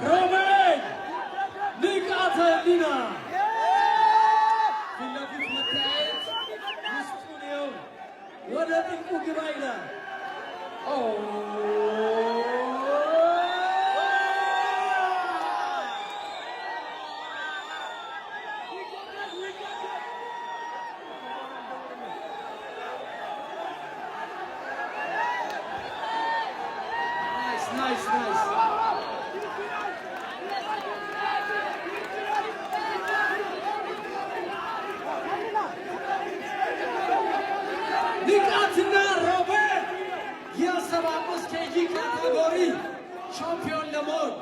ሮቤል ንቃተ ህሊና ፊት ለፊት መታየት ውስጡን ይኸው ወደ ጥልቁ ግባ ይላል። Nice. ንቃትና ሮቤል የ75 ኬጂ ካቴጎሪ ሻምፒዮን ለመሆን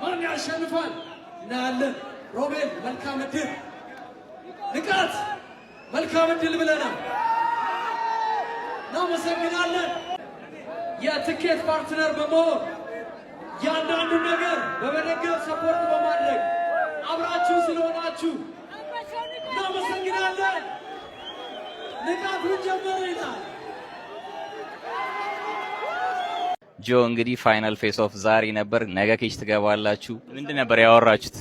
ማን ያሸንፋል? እናያለን። ሮቤል መልካም ዕድል፣ ንቃት መልካም ዕድል ብለናል። እናመሰግናለን። የትኬት ፓርትነር በመሆን ያንዳንዱ ነገር በመደገፍ ሰፖርት በማድረግ አብራችሁ ስለሆናችሁ እናመሰግናለን። ንቃት ምን ጀመረ ይላል ጆ። እንግዲህ ፋይናል ፌስ ኦፍ ዛሬ ነበር። ነገ ኬች ትገባላችሁ። ምንድን ነበር ያወራችሁት?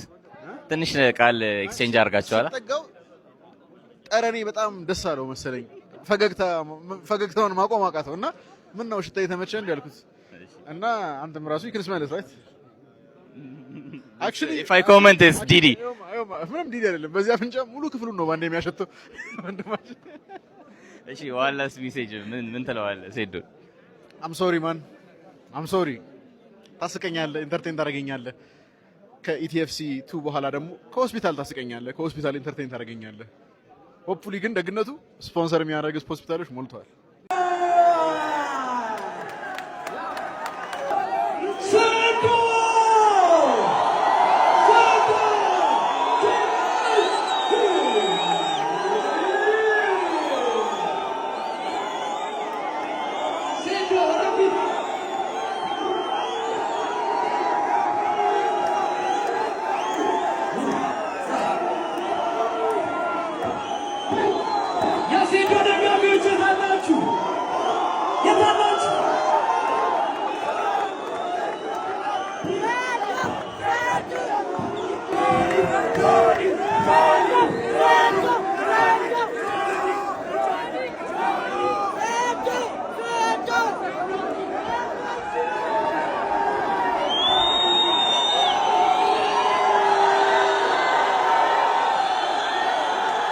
ትንሽ ቃል ኤክስቼንጅ አድርጋችኋል። ጠረኔ በጣም ደስ አለው መሰለኝ። ፈገግታውን ማቆም አቃተው እና ምን ነው ሽታ የተመቸ እንዲያልኩት እና አንተም ራሱ ይክንስማለት ራይት actually if I comment is ዲዲ ምንም ዲዲ አይደለም። በዚህ አፍንጫ ሙሉ ክፍሉን ነው ባንዴ የሚያሸተው ወንድማችን። እሺ ዋላስ ሜሴጅ ምን ትለዋለህ ሴዶ? I'm sorry man, I'm sorry። ታስቀኛለህ፣ ኢንተርቴን ታደርገኛለህ። ከኢቲኤፍሲ 2 በኋላ ደግሞ ከሆስፒታል ታስቀኛለህ፣ ከሆስፒታል ኢንተርቴን ታደርገኛለህ። ሆፕፉሊ ግን ደግነቱ ስፖንሰር የሚያደርግ ሆስፒታሎች ሞልተዋል።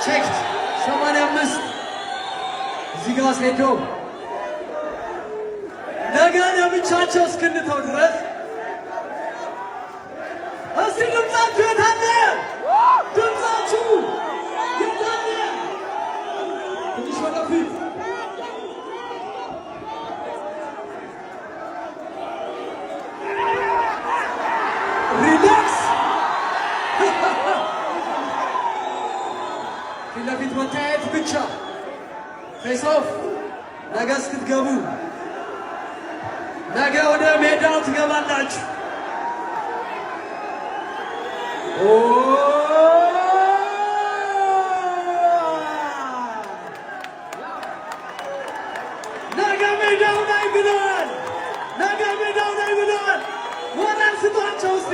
ቼክ 85 እዚህ ጋር ሴዶ ነገ ለብቻቸው እስክንተው ድረስ እስቲ ድምጻችሁ የታለ? ድምጻችሁ የታለ? ትንሽ ወደፊት ሪላክስ። ፊት ለፊት መታየት ብቻ። ፌስ ኦፍ ነገ እስክትገቡ ነገ ወደ ሜዳው ትገባላችሁ። ነገ ሜዳው ላይ ብለዋል። ነገ ሜዳው ላይ ብለዋል። ወራን ስጧቸው እስቲ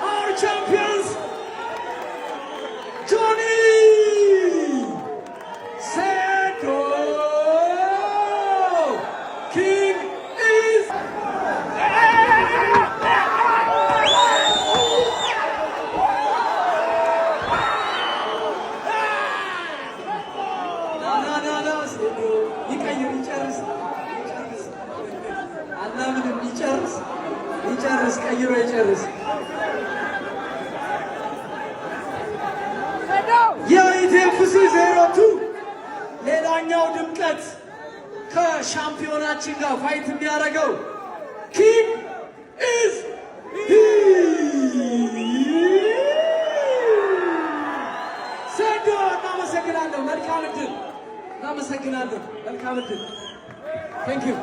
our champions ጆኒ ሴዶ ኪንግ ኢዝ ይጨርስ ቀይሮ ይጨርስ። የኢቲኤፍሲ 02 ሌላኛው ድምቀት ከሻምፒዮናችን ጋር ፋይት የሚያደርገው ኪንግ ኢዝ ሴዶ። እናመሰግናለሁ። መልካም ዕድል። እናመሰግናለሁ። መልካም ዕድል። ቴንክ ዩ።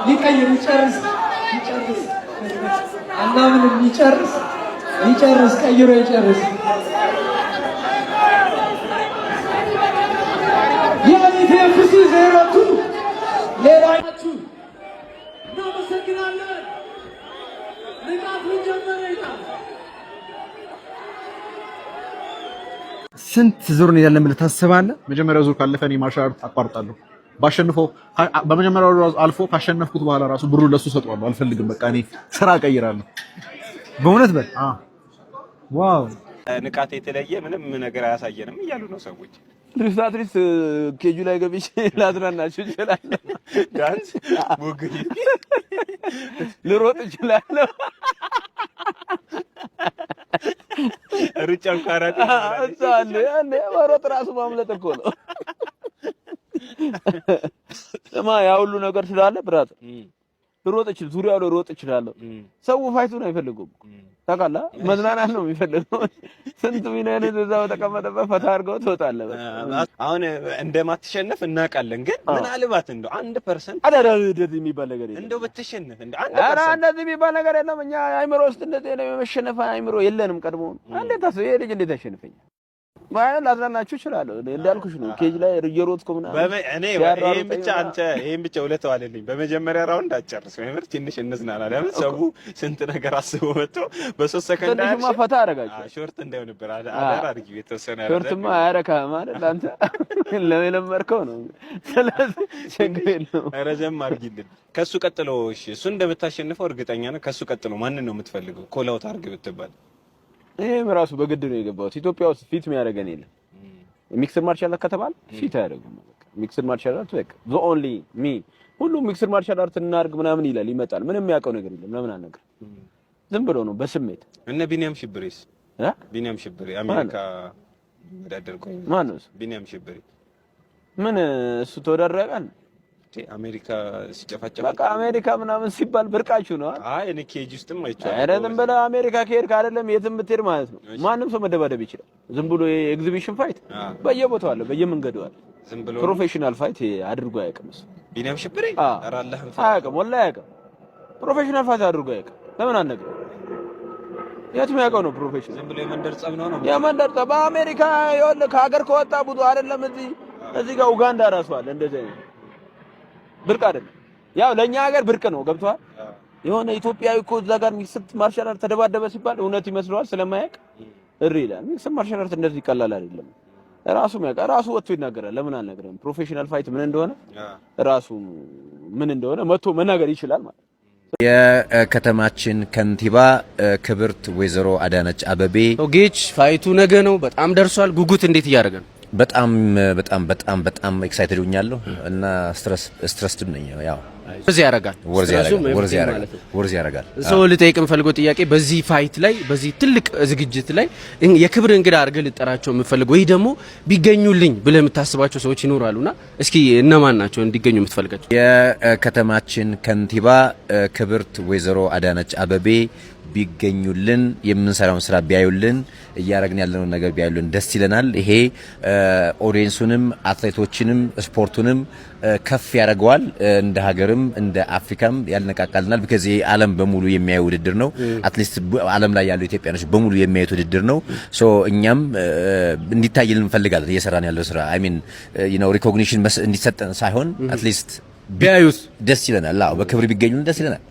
ሊቀይር ይጨርስ አናምንም ይጨርስ ይጨርስ ቀይሮ ይጨርስ የኢቲኤፍሲ 02 ሌላችሁ እናመሰግናለን። ንቃቱ ጀመረ ይላል። ስንት ዙር ነው ያለን ብለህ ታስባለህ? መጀመሪያው ዙር ካለፈ እኔ ማርሻል አርት አቋርጣለሁ። ባሸንፈው በመጀመሪያው ዙር አልፎ ካሸነፍኩት በኋላ ራሱ ብሩ ለሱ ሰጠዋለሁ። አልፈልግም፣ በቃ እኔ ስራ ቀይራለሁ። በእውነት በል። ዋው ንቃት የተለየ ምንም ነገር አያሳየንም እያሉ ነው ሰዎች። ሪስታትሪስ ኬጁ ላይ ገብቼ ላዝናናችሁ እችላለሁ። ዳንስ ቡግሪ ልሮጥ እችላለሁ። ሩጫው ካራቴ አለ ያኔ መሮጥ ራሱ ማምለጥ እኮ ነው። ስማ ያ ሁሉ ነገር ስላለ ብራዘር ልሮጥ እችላለሁ፣ ዙሪያው ላይ ልሮጥ እችላለሁ። ሰው ፋይቱን አይፈልጉም። ታውቃለህ፣ መዝናናት ነው የሚፈልገው። ስንት ሚሊዮን እዛው ተቀመጠበት ፈታ አድርገው ትወጣለህ። አሁን እንደማትሸነፍ እናውቃለን፣ ግን ምናልባት እንደው 1% አዳዳ እንደዚህ የሚባል ነገር የለም። እንደው ብትሸነፍ እንደ 1% እንደዚህ የሚባል ነገር የለም። እኛ አይምሮ ውስጥ እንደዚህ ነው የመሸነፍ አይምሮ የለንም። ቀድሞ እንዴት ታስበው ይሄ ልጅ እንዴት ያሸንፈኛል? ማለት ላዝናናችሁ እችላለሁ። እንዳልኩሽ ነው ኬጅ ላይ እየሮጥኩ ምናምን እኔ ይሄን ብቻ አንተ ይሄን ብቻ ውለታው አለልኝ። በመጀመሪያ ራውንድ አጨርስ ወይምር ትንሽ እንዝናና። ለምን ሰው ስንት ነገር አስቦ መጥቶ በ3 ሰከንድ ትንሽማ ፈታ አደረጋችሁ። ሾርት እንዳይሆንብህ አዳር አድርጊ። የተወሰነ ሾርትማ አያረካህም አይደል አንተ ለመለመርከው ነው። ስለዚህ ችግር የለውም ረዘም አድርጊልን። ከሱ ቀጥሎ እሺ፣ እሱ እንደምታሸንፈው እርግጠኛ ነኝ። ከሱ ቀጥሎ ማንን ነው የምትፈልገው? ኮላውት አድርግ ብትባል ይሄም ራሱ በግድ ነው የገባሁት። ኢትዮጵያ ውስጥ ፊት የሚያደርገን የለም። ሚክስድ ማርሻል አርት ከተባለ ፊት አያደርጉም። በቃ ሚክስድ ማርሻል አርት በቃ the only me ሁሉም ሚክስድ ማርሻል አርት እናድርግ ምናምን ይላል፣ ይመጣል። ምንም የሚያውቀው ነገር የለም። ለምን አልነገር? ዝም ብሎ ነው በስሜት። እነ ቢኒያም ሽብሬስ ቢኒያም ሽብሬ አሜሪካ ወዳደር ቆይ ማን ነው ቢኒያም ሽብሬ? ምን እሱ ተወዳደረ ያውቃል? አሜሪካ ሲጨፋጨፍ በቃ አሜሪካ ምናምን ሲባል ብርቃችሁ ነው። አይ እኔ ኬጅ ውስጥም አይቻልም። ኧረ ዝም ብለህ አሜሪካ ከሄድክ አይደለም የትም ብትሄድ ማለት ነው ማንም ሰው መደባደብ ይችላል። ዝም ብሎ የኤግዚቢሽን ፋይት በየቦታው አለ፣ በየመንገዱ አለ። ዝም ብሎ ፕሮፌሽናል ፋይት አድርጎ አያውቅም እሱ ቢኒያም ሽብሬ። ኧረ አላህ አያውቅም፣ ወላሂ አያውቅም። ፕሮፌሽናል ፋይት አድርጎ አያውቅም። ለምን አልነግርህ? የትም ያውቀው ነው ፕሮፌሽናል። ዝም ብሎ የመንደር ጸብ ነው ነው የመንደር ጸብ። በአሜሪካ ይኸውልህ ከሀገር ከወጣ ብዙ አይደለም እዚህ ጋር ኡጋንዳ ራሱ አለ እንደዚህ አይነት ብርቅ አይደለም። ያው ለኛ ሀገር ብርቅ ነው። ገብቷል። የሆነ ኢትዮጵያዊ እኮ እዛ ጋር ሚክስድ ማርሻል አርት ተደባደበ ሲባል እውነት ይመስለዋል ስለማያውቅ እሪ ይላል። ሚክስድ ማርሻል አርት እንደዚህ ይቀላል አይደለም። ራሱ የሚያውቅ ራሱ ወጥቶ ይናገራል። ለምን አልነግርህም? ፕሮፌሽናል ፋይት ምን እንደሆነ ራሱ ምን እንደሆነ መጥቶ መናገር ይችላል ማለት። የከተማችን ከንቲባ ክብርት ወይዘሮ አዳነች አበቤ ጌች ፋይቱ ነገ ነው። በጣም ደርሷል። ጉጉት እንዴት እያደረገ ነው? በጣም በጣም በጣም በጣም ኤክሳይትድ ሆኛለሁ እና ስትረስድ ነኝ። ያው ወርዝ ያረጋል። ሰው ልጠይቅ የምፈልገው ጥያቄ በዚህ ፋይት ላይ በዚህ ትልቅ ዝግጅት ላይ የክብር እንግዳ አድርገህ ልጠራቸው የምፈልገው ወይ ደግሞ ቢገኙልኝ ብለህ የምታስባቸው ሰዎች ይኖራሉና እስኪ እነማን ናቸው እንዲገኙ የምትፈልጋቸው? የከተማችን ከንቲባ ክብርት ወይዘሮ አዳነች አበቤ ቢገኙልን፣ የምንሰራውን ስራ ቢያዩልን፣ እያረግን ያለውን ነገር ቢያዩልን ደስ ይለናል። ይሄ ኦዲየንሱንም አትሌቶችንም ስፖርቱንም ከፍ ያደርገዋል። እንደ ሀገርም እንደ አፍሪካም ያልነቃቃልናል። ቢካዝ ዓለም በሙሉ የሚያዩ ውድድር ነው። አትሊስት ዓለም ላይ ያሉ ኢትዮጵያኖች በሙሉ የሚያዩት ውድድር ነው። ሶ እኛም እንዲታይልን እንፈልጋለን። እየሰራን ያለው ስራ አይ ሚን ሪኮግኒሽን እንዲሰጠን ሳይሆን አትሊስት ቢያዩት ደስ ይለናል። አዎ በክብር ቢገኙልን ደስ ይለናል።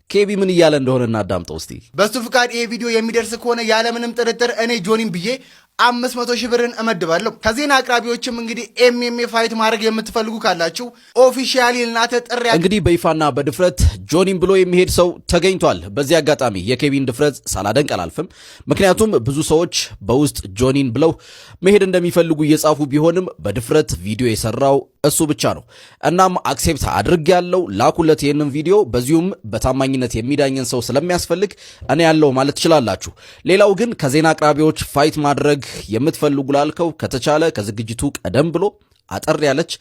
ኬቢ ምን እያለ እንደሆነ እናዳምጠው እስቲ። በሱ ፍቃድ ይሄ ቪዲዮ የሚደርስ ከሆነ ያለምንም ጥርጥር እኔ ጆኒን ብዬ 500,000 ብርን እመድባለሁ። ከዜና አቅራቢዎችም እንግዲህ ኤምኤምኤ ፋይት ማድረግ የምትፈልጉ ካላችሁ ኦፊሻሊ ልናተ ጥሪ እንግዲህ በይፋና በድፍረት ጆኒን ብሎ የሚሄድ ሰው ተገኝቷል። በዚህ አጋጣሚ የኬቢን ድፍረት ሳላደንቅ አላልፍም። ምክንያቱም ብዙ ሰዎች በውስጥ ጆኒን ብለው መሄድ እንደሚፈልጉ እየጻፉ ቢሆንም በድፍረት ቪዲዮ የሰራው እሱ ብቻ ነው። እናም አክሴፕት አድርግ ያለው ላኩለት ይህንን ቪዲዮ። በዚሁም በታማኝነት የሚዳኘን ሰው ስለሚያስፈልግ እኔ ያለው ማለት ትችላላችሁ። ሌላው ግን ከዜና አቅራቢዎች ፋይት ማድረግ የምትፈልጉ ላልከው ከተቻለ ከዝግጅቱ ቀደም ብሎ አጠር ያለች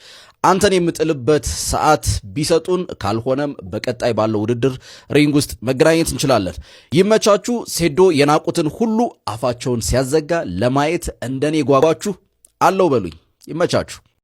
አንተን የምጥልበት ሰዓት ቢሰጡን፣ ካልሆነም በቀጣይ ባለው ውድድር ሪንግ ውስጥ መገናኘት እንችላለን። ይመቻችሁ። ሴዶ የናቁትን ሁሉ አፋቸውን ሲያዘጋ ለማየት እንደኔ ጓጓችሁ አለው በሉኝ። ይመቻችሁ።